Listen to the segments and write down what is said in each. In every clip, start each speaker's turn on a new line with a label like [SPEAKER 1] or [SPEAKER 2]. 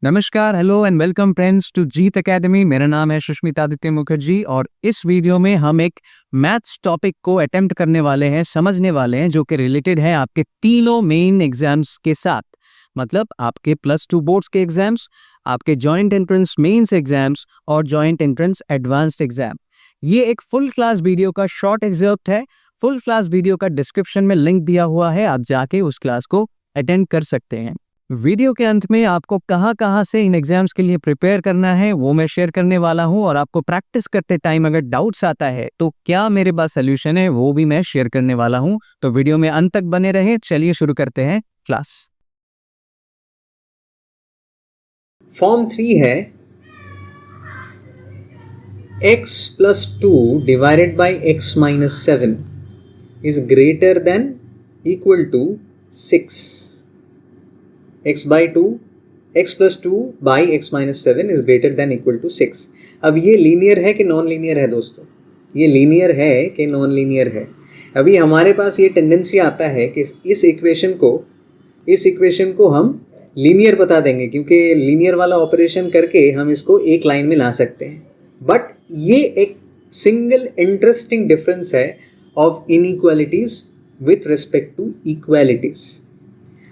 [SPEAKER 1] नमस्कार, hello and welcome friends to Jeet academy. मेरा नाम है सुष्मित आदित्य मुखर्जी और इस वीडियो में हम एक मैथ्स टॉपिक को अटेम्प्ट करने वाले हैं, समझने वाले हैं, जो कि रिलेटेड है आपके तीनों मेन एग्जाम्स के साथ। मतलब आपके +2 बोर्ड्स के एग्जाम्स, आपके जॉइंट एंट्रेंस मेंस एग्जाम्स और जॉइंट एंट्रेंस एडवांस्ड एग्जाम। ये एक फुल क्लास वीडियो का शॉर्ट एग्जर्प्ट है। फुल क्लास वीडियो का डिस्क्रिप्शन में लिंक दिया हुआ है, आप जाके उस क्लास को अटेंड कर सकते हैं। वीडियो के अंत में आपको कहाँ से इन एग्जाम्स के लिए प्रिपेयर करना है वो मैं शेयर करने वाला हूं, और आपको प्रैक्टिस करते टाइम अगर डाउट्स आता है तो क्या मेरे पास सोल्यूशन है वो भी मैं शेयर करने वाला हूं। तो वीडियो में अंत तक बने रहें। चलिए शुरू करते हैं क्लास।
[SPEAKER 2] फॉर्म 3 है x plus 2 divided by x minus 7 is greater than equal to 6. x by 2 x plus 2 by x minus 7 is greater than equal to 6. अब ये लीनियर है कि नॉन लीनियर है दोस्तों? ये लीनियर है कि नॉन लीनियर है? अभी हमारे पास ये टेंडेंसी आता है कि इस इक्वेशन को हम लीनियर बता देंगे, क्योंकि लीनियर वाला ऑपरेशन करके हम इसको एक लाइन में ला सकते हैं। बट ये एक सिंगल इंटरेस्टिंग डिफरेंस है of inequalities with respect to equalities.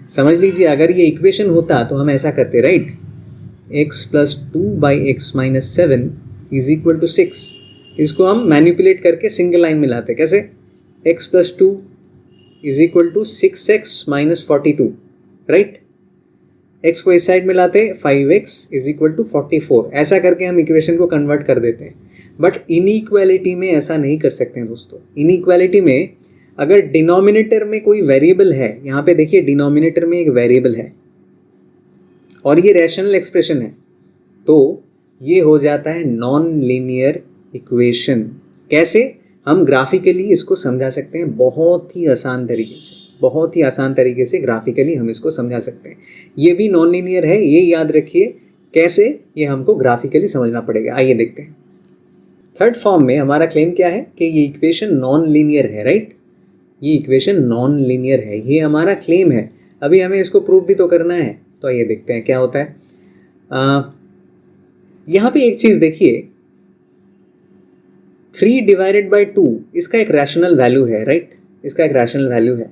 [SPEAKER 2] समझ लीजिए, अगर ये इक्वेशन होता तो हम ऐसा करते, right? x plus 2 by x minus 7 is equal to 6। इसको हम मैनिपुलेट करके सिंगल लाइन में लाते। कैसे? x plus 2 is equal to 6x minus 42, right? x को इस साइड में लाते, 5x is equal to 44। ऐसा करके हम इक्वेशन को कन्वर्ट कर देते हैं। बट इनइक्वालिटी में ऐसा नहीं कर सकते हैं दोस्तों। इनइक्वालिटी में अगर डिनोमिनेटर में कोई वेरिएबल है, यहाँ पे देखिए डिनोमिनेटर में एक वेरिएबल है और ये रैशनल एक्सप्रेशन है, तो ये हो जाता है नॉन लीनियर इक्वेशन। कैसे? हम ग्राफिकली इसको समझा सकते हैं बहुत ही आसान तरीके से ग्राफिकली हम इसको समझा सकते हैं। ये भी नॉन लीनियर है, ये याद रखिए। कैसे? ये हमको ग्राफिकली समझना पड़ेगा। आइए देखते हैं। थर्ड फॉर्म में हमारा क्लेम क्या है कि ये इक्वेशन नॉन लीनियर है, राइट? ये इक्वेशन नॉन लीनियर है, ये हमारा क्लेम है। अभी हमें इसको प्रूव भी तो करना है, तो आइए देखते हैं क्या होता है। यहाँ पे एक चीज़ देखिए, 3 डिवाइडेड बाई 2 इसका एक रैशनल वैल्यू है, राइट? इसका एक रैशनल वैल्यू है।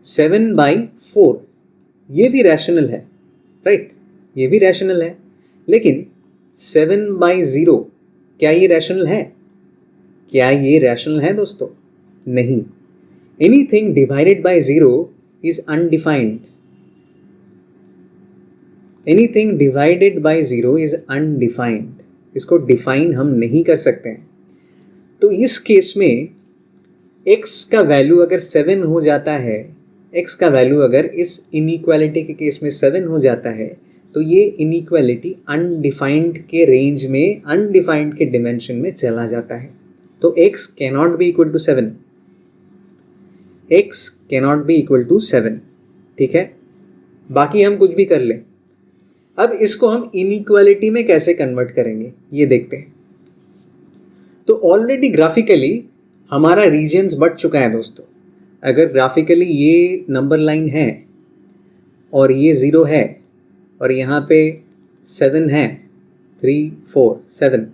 [SPEAKER 2] 7 बाई 4 ये भी रैशनल है, राइट? ये भी रैशनल है। लेकिन 7 बाई 0 क्या ये रैशनल है? क्या ये रैशनल है दोस्तों? नहीं। Anything divided by 0 is undefined. Anything divided by 0 is undefined. इसको डिफाइन हम नहीं कर सकते हैं। तो इस केस में x का वैल्यू अगर 7 हो जाता है, x का वैल्यू अगर इस इनइक्वालिटी के केस में 7 हो जाता है, तो ये इनइक्वालिटी अनडिफाइंड के रेंज में, अनडिफाइंड के डिमेंशन में चला जाता है। तो x cannot be equal to 7। x cannot be equal to 7, ठीक है? बाकी हम कुछ भी कर लें। अब इसको हम इनइक्वालिटी में कैसे कन्वर्ट करेंगे ये देखते हैं। तो ऑलरेडी ग्राफिकली हमारा रीजन्स बढ़ चुका है दोस्तों। अगर ग्राफिकली ये नंबर लाइन है और ये 0 है और यहाँ पे 7 है, 3 4 7,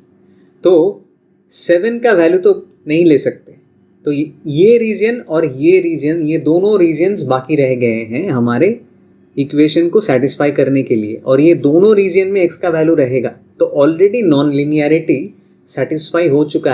[SPEAKER 2] तो 7 का वैल्यू तो नहीं ले सकते। तो ये रीजन और ये रीजन, ये दोनों रीजन्स बाकी रह गए हैं हमारे इक्वेशन को सेटिस्फाई करने के लिए, और ये दोनों रीजन में x का वैल्यू रहेगा। तो ऑलरेडी नॉन लीनियरिटी सेटिस्फाई हो चुका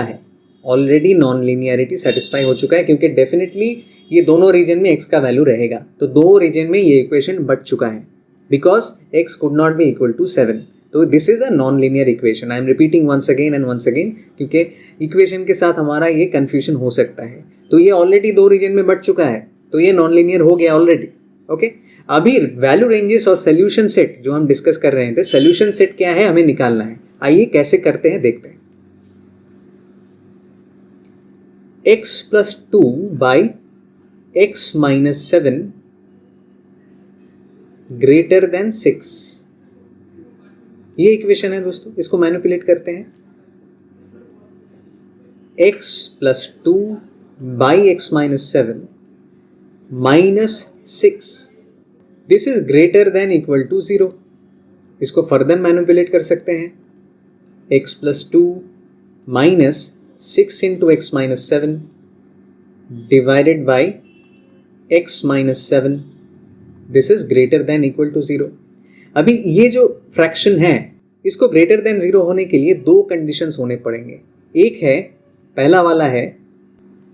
[SPEAKER 2] है, क्योंकि डेफिनेटली ये दोनों रीजन में x का वैल्यू रहेगा। तो दो रीजन में ये इक्वेशन बढ़ चुका है, because x could not be equal to 7। तो this is a non linear equation. I am repeating once again, क्योंकि इक्वेशन के साथ हमारा ये कंफ्यूजन हो सकता है। तो ये ऑलरेडी दो रीजन में बढ़ चुका है, तो ये नॉन लीनियर हो गया ऑलरेडी। ओके, अभी वैल्यू रेंजेस और सोल्यूशन सेट जो हम डिस्कस कर रहे थे, सोल्यूशन सेट क्या है हमें निकालना है। आइए कैसे करते हैं देखते हैं। x plus 2 by x minus 7 greater than 6, ये इक्वेशन है दोस्तों। इसको मैनिपुलेट करते हैं। x plus 2 by x minus 7 minus 6, this is greater than equal to 0। इसको फर्दर मैनिपुलेट कर सकते हैं, x plus 2 minus 6 into x minus 7 divided by x minus 7, this is greater than equal to 0। अभी ये जो fraction है इसको greater than 0 होने के लिए दो कंडीशंस होने पड़ेंगे। एक है, पहला वाला है,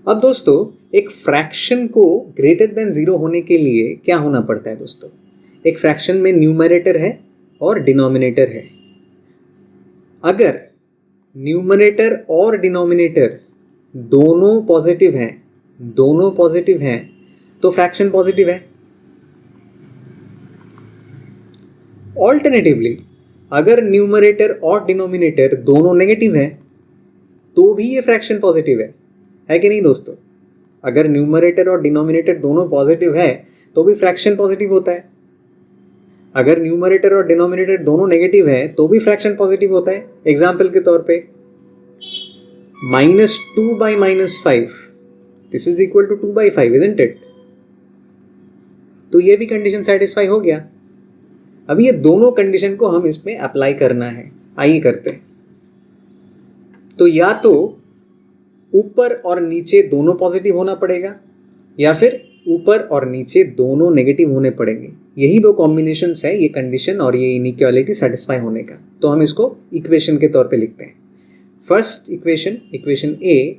[SPEAKER 2] अब दोस्तों एक फ्रैक्शन को ग्रेटर देन 0 होने के लिए क्या होना पड़ता है दोस्तों, एक फ्रैक्शन में न्यूमरेटर है और डिनोमिनेटर है। अगर न्यूमरेटर और डिनोमिनेटर दोनों पॉजिटिव हैं तो फ्रैक्शन पॉजिटिव है। ऑल्टरनेटिवली अगर न्यूमरेटर और डिनोमिनेटर दोनों नेगेटिव है तो भी ये फ्रैक्शन पॉजिटिव है कि नहीं दोस्तों? अगर न्यूमरेटर और डिनोमिनेटर दोनों पॉजिटिव है तो भी फ्रैक्शन पॉजिटिव होता है। अगर न्यूमरेटर और डिनोमिनेटर दोनों नेगेटिव है तो भी फ्रैक्शन पॉजिटिव होता है। एग्जाम्पल के तौर पे -2 by -5, this is equal to 2 by 5, isn't it? तो ये भी कंडीशन सेटिस्फाई हो गया। अब ये दोनों कंडीशन को हम इसमें अप्लाई करना है, आइए करते हैं। तो या तो ऊपर और नीचे दोनों पॉजिटिव होना पड़ेगा या फिर ऊपर और नीचे दोनों नेगेटिव होने पड़ेंगे। यही दो कॉम्बिनेशंस है ये कंडीशन और ये इनइक्वालिटी सेटिस्फाई होने का। तो हम इसको इक्वेशन के तौर पे लिखते हैं। First equation A,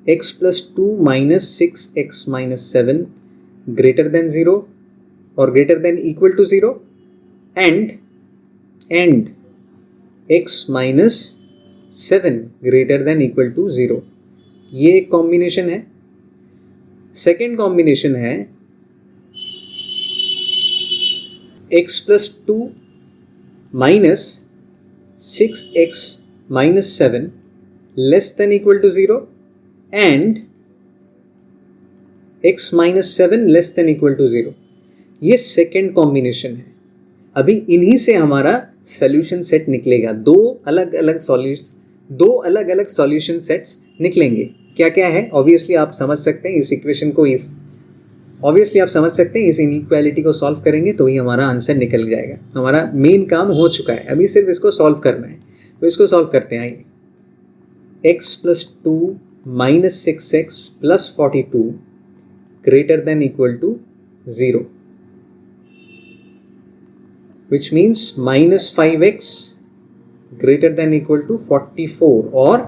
[SPEAKER 2] x plus 2 minus 6x minus 7 greater than 0 और greater than equal to 0 and x minus 7 greater than equal to 0, ये एक कॉम्बिनेशन है। सेकेंड कॉम्बिनेशन है x plus 2 minus 6x minus 7 less than equal to 0 and x minus 7 less than equal to 0, ये second combination है। अभी इन्हीं से हमारा सॉल्यूशन सेट निकलेगा। दो अलग अलग सॉल्यूशन सेट्स निकलेंगे। क्या क्या है ऑब्वियसली आप समझ सकते हैं। इस इक्वेशन को इस इनइक्वालिटी को सॉल्व करेंगे तो ही हमारा आंसर निकल जाएगा। हमारा मेन काम हो चुका है, अभी सिर्फ इसको सॉल्व करना है। तो इसको सॉल्व करते हैं। आइए, x plus 2 minus 6x plus 42 greater than equal to 0, which means minus 5x greater than equal to 44 और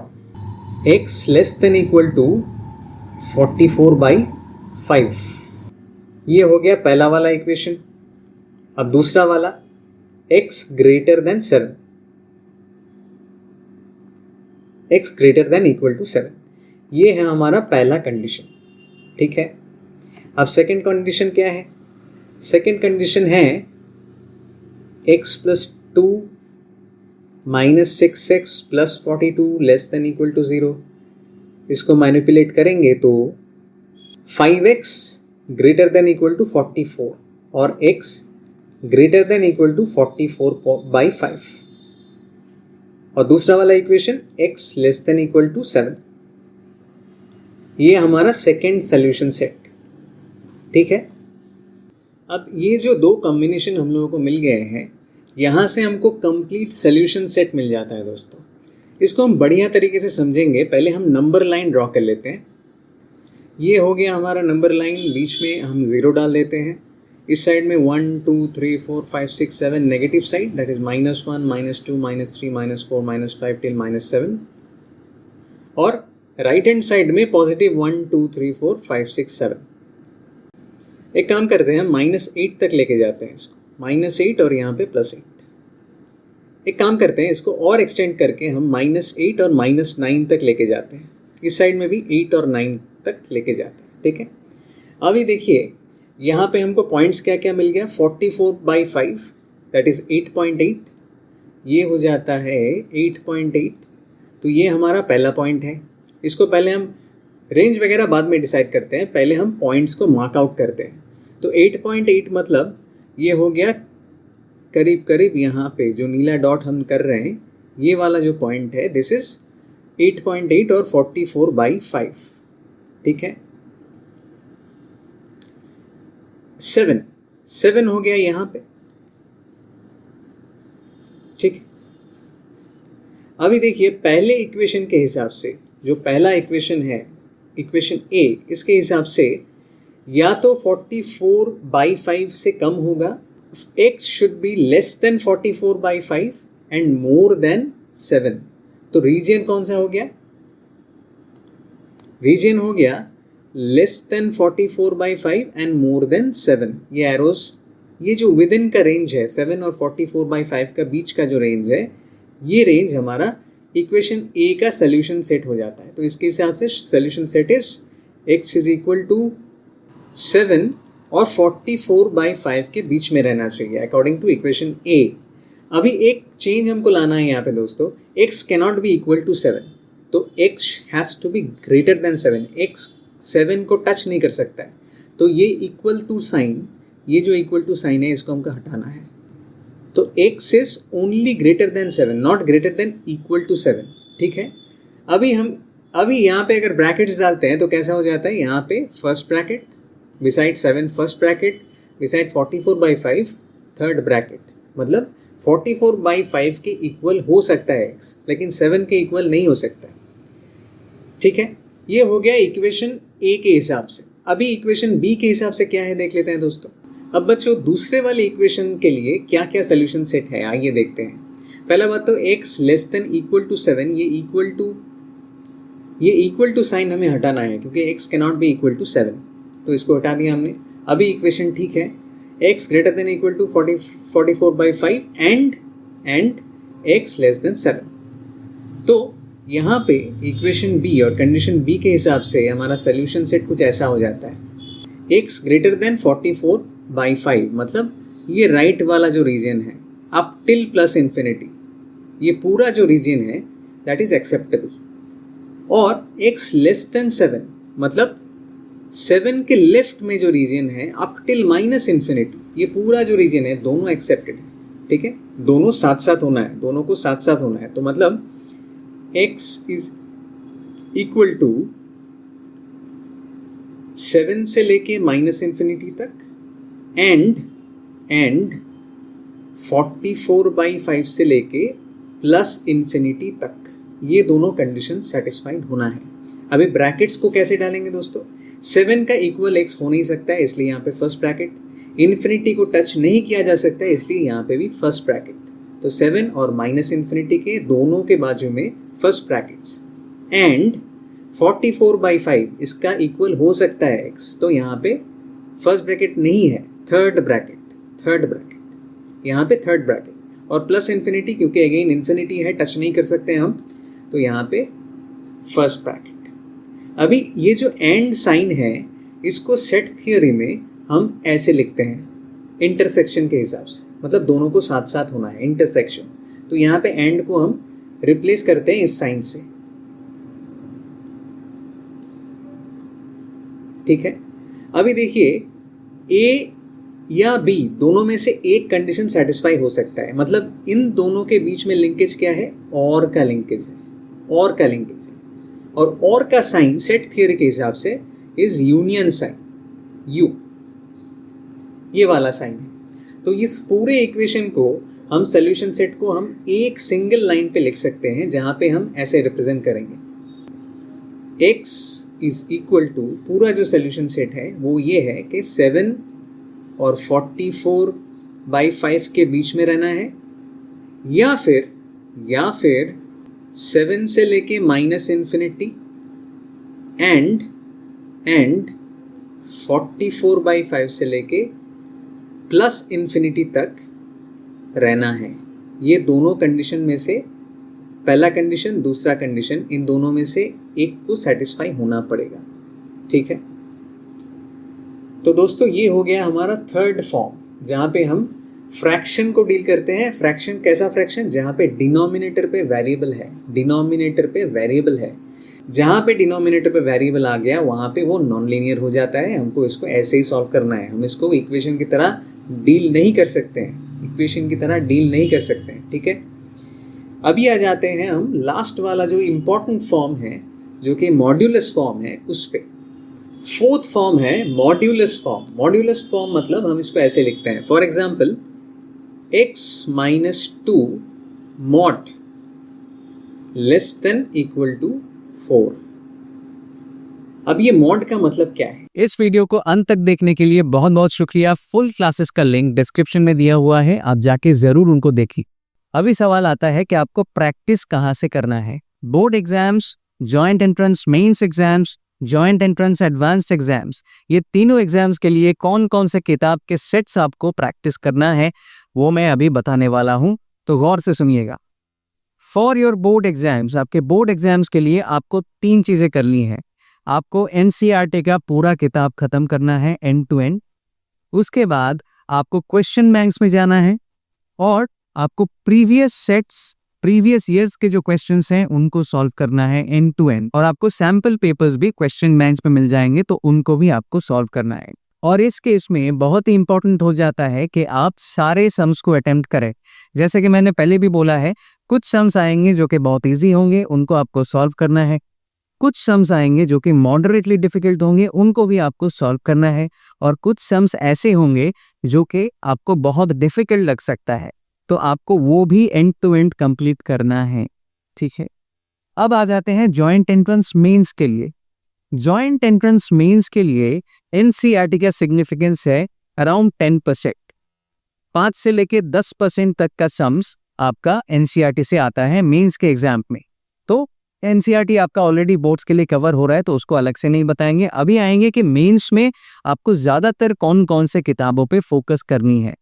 [SPEAKER 2] x less than equal to 44 by 5। ये हो गया पहला वाला इक्वेशन। अब दूसरा वाला x greater than 7, x greater than equal to 7, ये है हमारा पहला कंडीशन। ठीक है, अब सेकंड कंडीशन क्या है? सेकंड कंडीशन है x plus 2 minus 6x plus 42 less than equal to 0। इसको मैनिपुलेट करेंगे तो 5x greater than equal to 44 और x greater than equal to 44 by 5। और दूसरा वाला equation x less than equal to 7, ये हमारा सेकेंड सोल्यूशन सेट। ठीक है, अब ये जो दो कॉम्बिनेशन हम लोगों को मिल गए हैं, यहाँ से हमको कंप्लीट सोल्यूशन सेट मिल जाता है दोस्तों। इसको हम बढ़िया तरीके से समझेंगे। पहले हम नंबर लाइन ड्रॉ कर लेते हैं। ये हो गया हमारा नंबर लाइन, बीच में हम 0 डाल देते हैं। इस साइड में 1 2 3 4 5 6 7 negative side, that is -1 -2 -3 -4 -5 till -7, और राइट हैंड साइड में पॉजिटिव 1 2 3 4 5 6 7। एक काम करते हैं, -8 तक लेके जाते हैं इसको, -8 और यहाँ पे +8। एक काम करते हैं, इसको और एक्सटेंड करके हम -8 और -9 तक लेके जाते हैं। इस साइड में भी 8 और 9 तक लेके जाते हैं। ठीक है, अभी देखिए यहाँ पे हमको पॉइंट्स क्या क्या मिल गया। 44 बाई 5 दैट इज़ 8.8, ये हो जाता है 8.8। तो ये हमारा पहला पॉइंट है। इसको पहले हम रेंज वगैरह बाद में डिसाइड करते हैं, पहले हम पॉइंट्स को मार्क आउट करते हैं। तो 8.8 मतलब ये हो गया करीब करीब यहाँ पे जो नीला डॉट हम कर रहे हैं, ये वाला जो पॉइंट है, दिस इज 8.8 और 44 बाई 5। ठीक है, 7 हो गया यहाँ पे। ठीक है। अभी देखिए पहले इक्वेशन के हिसाब से, जो पहला इक्वेशन है इक्वेशन ए, इसके हिसाब से या तो 44/5 से कम होगा, x should be less than 44/5 and more than 7। तो रीजन कौन सा हो गया? रीजन हो गया less than 44/5 and more than 7। ये एरोस, ये जो विद इन का रेंज है 7 और 44/5 का बीच का जो रेंज है, ये रेंज हमारा इक्वेशन ए का सोल्यूशन सेट हो जाता है। तो इसके हिसाब से solution set is x is equal to 7 और 44/5 के बीच में रहना चाहिए अकॉर्डिंग टू इक्वेशन ए। अभी एक चेंज हमको लाना है यहाँ पे दोस्तों, x cannot be equal to 7, तो x has to be greater than 7। x 7 को टच नहीं कर सकता है, तो ये इक्वल टू साइन, ये जो इक्वल टू साइन है इसको हमको हटाना है। तो x is only greater than 7, not greater than equal to 7, ठीक है। अभी यहाँ पे अगर ब्रैकेट्स डालते हैं तो कैसा हो जाता है, यहाँ पे first bracket beside 7 first bracket beside 44/5 third bracket, मतलब 44/5 के इक्वल हो सकता है x, लेकिन 7 के इक्वल नहीं हो सकता है, ठीक है। ये हो गया इक्वेशन ए के हिसाब से। अभी इक्वेशन बी के हिसाब से क्या है देख लेते हैं दोस्तों। अब बच्चों दूसरे वाले इक्वेशन के लिए क्या क्या सोल्यूशन सेट है आइए देखते हैं। पहला बात तो x less than equal to 7, ये इक्वल टू साइन हमें हटाना है क्योंकि x cannot be equal to 7, तो इसको हटा दिया हमने। अभी इक्वेशन ठीक है, x greater than equal to 44/5 and x less than 7। तो यहाँ पे इक्वेशन बी और कंडीशन बी के हिसाब से हमारा सोल्यूशन सेट कुछ ऐसा हो जाता है, x ग्रेटर देन 44/5, मतलब ये राइट वाला जो रीजन है अप टिल प्लस इन्फिनिटी, ये पूरा जो रीजन है दैट इज एक्सेप्टेबल। और x लेस देन 7, मतलब 7 के लेफ्ट में जो रीजन है अप टिल माइनस इन्फिनिटी, ये पूरा जो रीजन है दोनों एक्सेप्टेड है, ठीक है। दोनों साथ साथ होना है, दोनों को साथ साथ होना है। तो मतलब x इज इक्वल टू 7 से लेके माइनस इन्फिनिटी तक एंड 44/5 से लेके प्लस इन्फिनिटी तक, ये दोनों कंडीशन सेटिस्फाइड होना है। अभी ब्रैकेट्स को कैसे डालेंगे दोस्तों, 7 का इक्वल x हो नहीं सकता है इसलिए यहाँ पे फर्स्ट ब्रैकेट, इन्फिनिटी को टच नहीं किया जा सकता है इसलिए यहाँ पे भी फर्स्ट ब्रैकेट। तो 7 और माइनस इन्फिनिटी के दोनों के बाजू में फर्स्ट ब्रैकेट्स एंड 44/5 इसका इक्वल हो सकता है x, तो यहाँ पे फर्स्ट ब्रैकेट नहीं है, थर्ड ब्रैकेट यहाँ पे थर्ड ब्रैकेट, और प्लस इन्फिनिटी क्योंकि अगेन इन्फिनिटी है टच नहीं कर सकते हम, तो यहाँ पे फर्स्ट ब्रैकेट। अभी ये जो एंड साइन है इसको सेट थियोरी में हम ऐसे लिखते हैं इंटरसेक्शन के हिसाब से, मतलब दोनों को साथ साथ होना है इंटरसेक्शन। तो यहाँ पे एंड को हम रिप्लेस करते हैं इस साइन से, ठीक है। अभी देखिए ए या बी दोनों में से एक कंडीशन सेटिस्फाई हो सकता है, मतलब इन दोनों के बीच में लिंकेज क्या है, और का लिंकेज है, और का साइन सेट थियोरी के हिसाब से इज यूनियन साइन, यू, ये वाला साइन है। तो इस पूरे इक्वेशन को हम सोल्यूशन सेट को हम एक सिंगल लाइन पे लिख सकते हैं, जहां पे हम ऐसे रिप्रेजेंट करेंगे, x इज इक्वल टू, पूरा जो सोल्यूशन सेट है वो ये है कि 7 और 44/5 के बीच में रहना है, या फिर 7 से लेके माइनस इन्फिनिटी एंड 44/5 से लेके प्लस इन्फिनिटी तक रहना है। ये दोनों कंडीशन में से पहला कंडीशन दूसरा कंडीशन, इन दोनों में से एक को सेटिस्फाई होना पड़ेगा, ठीक है। तो दोस्तों ये हो गया हमारा थर्ड फॉर्म, जहाँ पे हम फ्रैक्शन को डील करते हैं। फ्रैक्शन कैसा फ्रैक्शन, जहाँ पे डिनोमिनेटर पे वेरिएबल है, जहाँ पे डिनोमिनेटर पे वेरिएबल आ गया वहाँ पे वो नॉन लीनियर हो जाता है। हमको इसको ऐसे ही सॉल्व करना है, हम इसको इक्वेशन की तरह डील नहीं कर सकते हैं, ठीक है। अभी आ जाते हैं हम लास्ट वाला जो इम्पोर्टेंट फॉर्म है, जो कि मॉड्यूलस फॉर्म है, उस पे। फोर्थ फॉर्म है मॉड्यूलस फॉर्म मतलब हम इसको ऐसे लिखते हैं, for example x - 2 mod less than equal to 4। अब ये मॉड का मतलब क्या है?
[SPEAKER 1] इस वीडियो को अंत तक देखने के लिए बहुत बहुत शुक्रिया। फुल क्लासेस का लिंक डिस्क्रिप्शन में दिया हुआ है, आप जाके जरूर उनको देखिए। अभी सवाल आता है कि आपको प्रैक्टिस कहाँ से करना है। Board exams, joint entrance mains exams, joint entrance advanced exams, ये तीनों एग्जाम्स के लिए कौन कौन से किताब के सेट्स आपको प्रैक्टिस करना है वो मैं अभी बताने वाला हूं, तो गौर से सुनिएगा। फॉर योर बोर्ड एग्जाम्स, आपके बोर्ड एग्जाम्स के लिए आपको 3 चीजें करनी है। आपको एनसीईआरटी का पूरा किताब खत्म करना है एंड टू एंड। उसके बाद आपको क्वेश्चन बैंक्स में जाना है और आपको प्रीवियस ईयर्स के जो क्वेश्चंस हैं उनको सॉल्व करना है एंड टू एंड। और आपको सैंपल पेपर्स भी क्वेश्चन बैंक्स में मिल जाएंगे, तो उनको भी आपको सॉल्व करना है। और इस केस में बहुत ही इंपॉर्टेंट हो जाता है कि आप सारे सम्स को अटेम्प्ट करें। जैसे कि मैंने पहले भी बोला है, कुछ सम्स आएंगे जो कि बहुत ईजी होंगे, उनको आपको सॉल्व करना है। कुछ सम्स आएंगे जो कि मॉडरेटली डिफिकल्ट होंगे, उनको भी आपको सॉल्व करना है। और कुछ सम्स ऐसे होंगे जो कि आपको बहुत डिफिकल्ट लग सकता है, तो आपको वो भी एंड टू एंड कंप्लीट करना है। ठीक है, अब आ जाते हैं जॉइंट एंट्रेंस मेंस के लिए। जॉइंट एंट्रेंस मेंस के लिए एनसीईआरटी का सिग्निफिकेंस है अराउंड 10%। 5 से लेके 10% तक का सम्स आपका एनसीईआरटी से आता है मेंस के एग्जाम में। तो एनसीईआरटी आपका ऑलरेडी बोर्ड्स के लिए कवर हो रहा है, तो उसको अलग से नहीं बताएंगे। अभी आएंगे कि मेंस में आपको ज्यादातर कौन कौन से किताबों पे फोकस करनी है।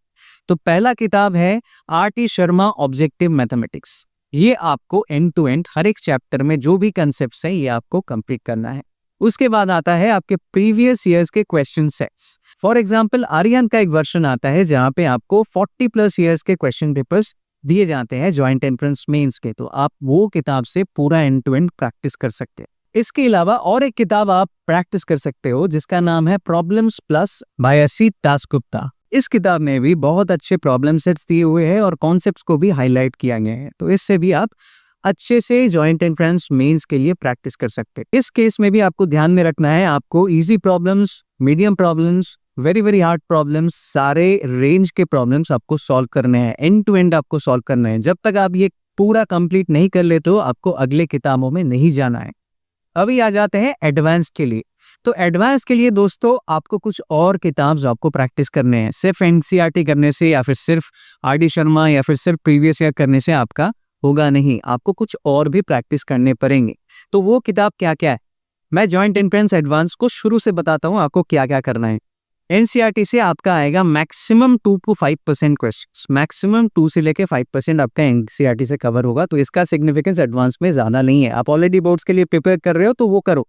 [SPEAKER 1] तो पहला किताब है आर.टी. Sharma objective mathematics. ये आपको एंड टू एंड हर एक चैप्टर में जो भी कंसेप्ट्स हैं ये आपको कंप्लीट करना है। उसके बाद आता है आपके प्रीवियस ईयर्स के क्वेश्चन सेट्स। फॉर एग्जाम्पल आर्यन का एक वर्जन आता है जहां पे आपको 40+ ईयर्स के क्वेश्चन पेपर्स दिए जाते हैं जॉइंट एंट्रेंस मेंस के, तो आप वो किताब से पूरा एंड टू एंड प्रैक्टिस कर सकते हैं। इसके अलावा और एक किताब आप प्रैक्टिस कर सकते हो जिसका नाम है problems plus by Asit Dasgupta. इस किताब में भी बहुत अच्छे प्रॉब्लम सेट्स दिए हुए हैं और कॉन्सेप्ट्स को भी हाईलाइट किया गया है, तो इससे भी आप अच्छे से जॉइंट एंट्रेंस मेंस के लिए प्रैक्टिस कर सकते हैं। इस केस में भी आपको ध्यान में रखना है, आपको easy problems, medium problems, very hard problems, सारे रेंज के प्रॉब्लम्स आपको सॉल्व करने हैं, एंड टू एंड आपको सॉल्व करना है। जब तक आप ये पूरा कंप्लीट नहीं कर लेते हो आपको अगले किताबों में नहीं जाना है। अभी आ जाते हैं एडवांस के लिए। तो एडवांस के लिए दोस्तों आपको कुछ और किताब्स आपको प्रैक्टिस करने हैं। सिर्फ एनसीईआरटी करने से या फिर सिर्फ आर.डी. शर्मा या फिर सिर्फ प्रीवियस ईयर करने से आपका होगा नहीं, आपको कुछ और भी प्रैक्टिस करने पड़ेंगे। तो वो किताब क्या क्या है, मैं जॉइंट एंट्रेंस एडवांस को शुरू से बताता हूँ आपको क्या क्या करना है। एनसीईआरटी से आपका आएगा मैक्सिमम 2 to 5% क्वेश्चंस, मैक्सिमम 2 से लेके 5% आपका एनसीईआरटी से कवर होगा, तो इसका सिग्निफिकेंस एडवांस में ज्यादा नहीं है। आप ऑलरेडी बोर्ड्स के लिए प्रिपेयर कर रहे हो तो वो करो,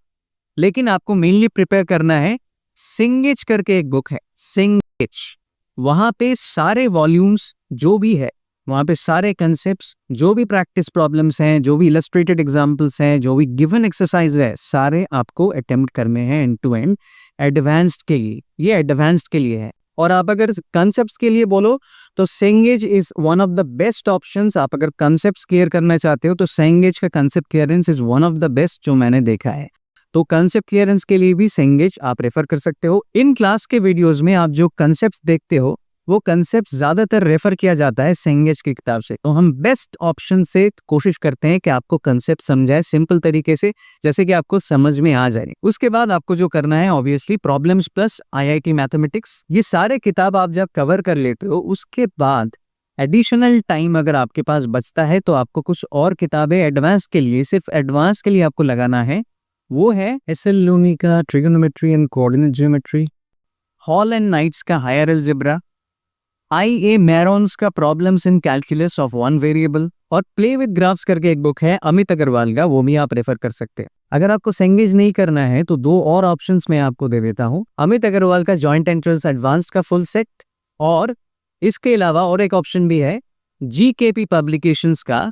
[SPEAKER 1] लेकिन आपको मेनली प्रिपेयर करना है सिंगेज करके एक बुक है, सिंगेज। वहां पे सारे वॉल्यूम्स जो भी है, वहां पे सारे कंसेप्ट्स, जो भी प्रैक्टिस प्रॉब्लम्स हैं, जो भी इलस्ट्रेटेड एग्जांपल्स हैं, जो भी गिवन एक्सरसाइज है, सारे आपको अटेम्प्ट करने हैं एंड टू एंड एडवांस्ड के लिए। ये एडवांस्ड के लिए है। और आप अगर कंसेप्ट्स के लिए बोलो तो Cengage is one of the best options. आप अगर कंसेप्ट्स क्लियर करना चाहते हो तो सेंगेज का concept clearance is one of the best जो मैंने देखा है। तो कंसेप्ट क्लियरेंस के लिए भी सेंगेज आप रेफर कर सकते हो। इन क्लास के वीडियोस में आप जो कंसेप्ट्स देखते हो वो कंसेप्ट ज्यादातर रेफर किया जाता है सेंगेज की किताब से। तो हम बेस्ट ऑप्शन से कोशिश करते हैं कि आपको कंसेप्ट समझाए सिंपल तरीके से, जैसे कि आपको समझ में आ जाए। उसके बाद आपको जो करना है obviously problems plus IIT mathematics, ये सारे किताब आप जब कवर कर लेते हो उसके बाद एडिशनल टाइम अगर आपके पास बचता है तो आपको कुछ और किताबें एडवांस के लिए, सिर्फ एडवांस के लिए आपको लगाना है। वो है एस.एल. लूनी का trigonometry and coordinate geometry, Hall and Knights का हायर अलजेब्रा, I.A. मैरोन्स का problems in calculus of one variable, और प्ले विद ग्राफ्स करके एक बुक है अमित अग्रवाल का, वो भी आप रेफर कर सकते हैं। अगर आपको सेंगेज नहीं करना है तो 2 और ऑप्शंस मैं आपको दे देता हूं, अमित अग्रवाल का जॉइंट एंट्रेंस एडवांस का फुल सेट, और इसके अलावा और एक ऑप्शन भी है GKP पब्लिकेशंस का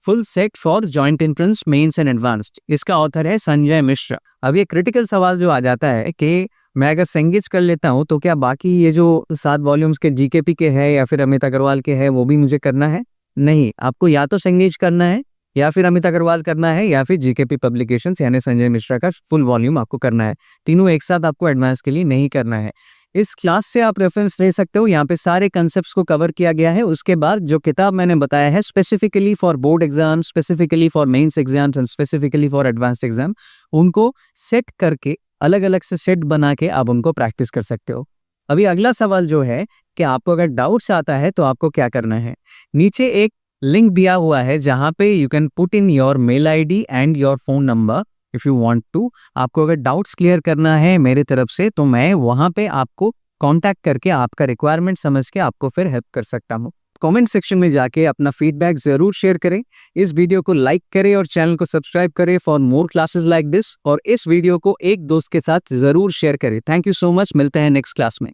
[SPEAKER 1] full set for joint entrance mains and advanced. इसका ऑथर है संजय मिश्रा। अब ये क्रिटिकल सवाल जो आ जाता है कि मैं अगर सेंगेज कर लेता हूं तो क्या बाकी ये जो 7 वॉल्यूम्स के GKP के है या फिर अमित अग्रवाल के है वो भी मुझे करना है? नहीं, आपको या तो सेंगेज करना है या फिर अमित अग्रवाल करना है या फिर GKP पब्लिकेशंस यानी संजय मिश्रा का फुल वॉल्यूम आपको करना है। तीनों एक साथ आपको एडवांस के लिए नहीं करना है। इस क्लास से आप रेफरेंस ले सकते हो, यहाँ पे सारे कंसेप्ट्स को कवर किया गया है। उसके बाद जो किताब मैंने बताया है specifically for board exam, specifically for mains exams and specifically for advanced exam, उनको सेट करके अलग अलग से सेट बना के आप उनको प्रैक्टिस कर सकते हो। अभी अगला सवाल जो है कि आपको अगर डाउट्स आता है तो आपको क्या करना है, नीचे एक लिंक दिया हुआ है जहां पे you can put in your mail ID and your phone number if you want to. आपको अगर डाउट्स क्लियर करना है मेरे तरफ से तो मैं वहां पे आपको कांटेक्ट करके आपका रिक्वायरमेंट समझ के आपको फिर हेल्प कर सकता हूँ। कमेंट सेक्शन में जाके अपना फीडबैक जरूर शेयर करें, इस वीडियो को लाइक करें और चैनल को सब्सक्राइब करें for more classes like this, और इस वीडियो को एक दोस्त के साथ जरूर शेयर करें। थैंक यू सो मच, मिलते हैं नेक्स्ट क्लास में।